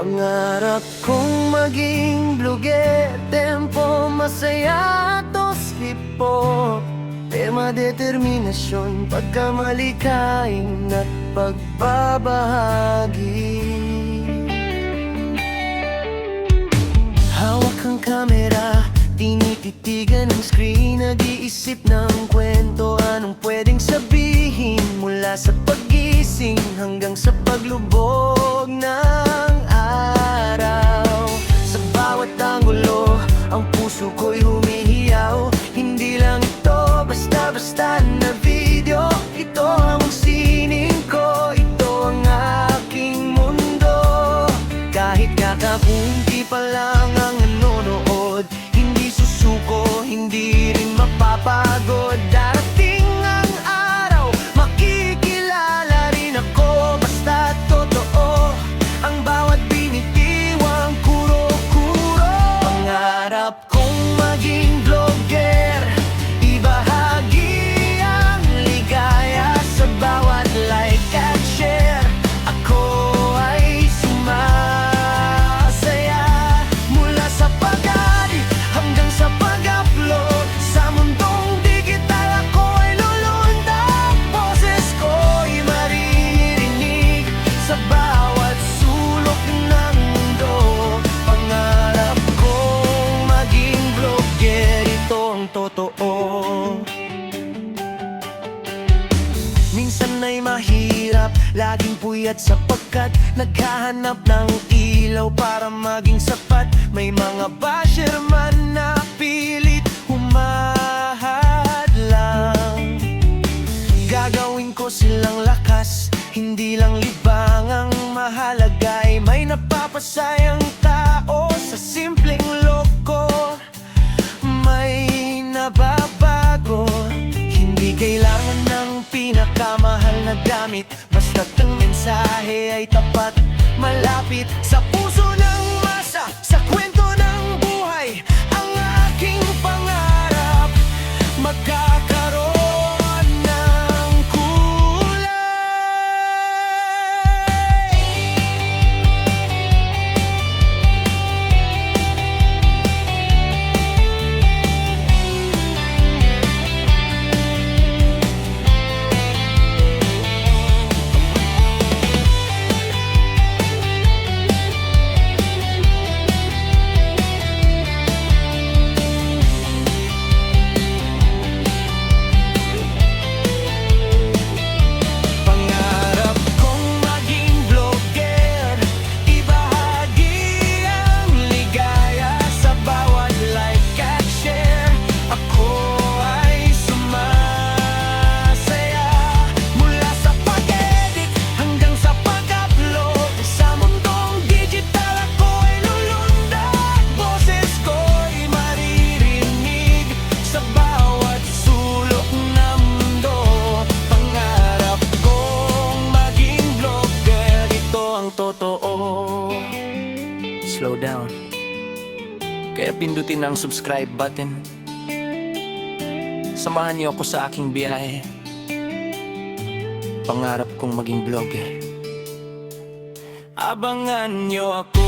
Pangarap kong maging blogger, tempo, masaya, tos, hip-hop. Tema, determinasyon, pagkamalikain at pagbabahagi. Hawak ang kamera, tinititigan ng screen, nag-iisip ng kwento, anong pwedeng sabihin mula sa pagising hanggang sa paglubog ng araw. Sa bawat anggulo, ang puso ko'y humihiyaw. Hindi lang ito basta-basta na video, ito ang sining ko, ito ang aking mundo. Kahit kakakunti pa lang ang nanonood, hindi susuko, hindi rin mapapagod. Darating ang araw, makikilala rin ako, basta totoo ang bawat binitiwang kuro-kuro. Pangarap kong maging vlogger, ibahagi ang ligaya sa bawat like at share. Ako ay sumasaya mula sa pag-edit hanggang sa pag-upload. Sa mundong digital ako ay lulundag, boses ko'y maririnig sa bawat sulok ng mundo. Pangarap kong maging vlogger, ito ang totoo. Minsan ay mahirap, laging puyat sapagkat naghahanap ng ilaw para maging sapat. May mga basher man na pilit humahadlang. Gagawin ko silang lakas, hindi lang libang. Ang mahalaga ay may napapasayang tao. Sa simpleng loko, may nababago. Hindi kailangan ng pinakamahal na gamit, basta't ang mensahe ay tapat, malapit sa puso ng masa. Sa kwento ng buhay, ang aking pangarap, magkakaroon ng kulay. Pangarap kong maging vlogger, ibahagi ang ligaya sa bawat like at share. Ako ay sumasaya mula sa pag-edit hanggang sa pag-upload. Sa mundong digital ako ay lulundag, boses ko'y maririnig sa bawat sulok ng mundo. Pangarap kong maging vlogger, ito ang totoo. Slow down, kaya pindutin ang subscribe button. Samahan niyo ako sa aking biyahe. Pangarap kong maging vlogger. Abangan niyo ako.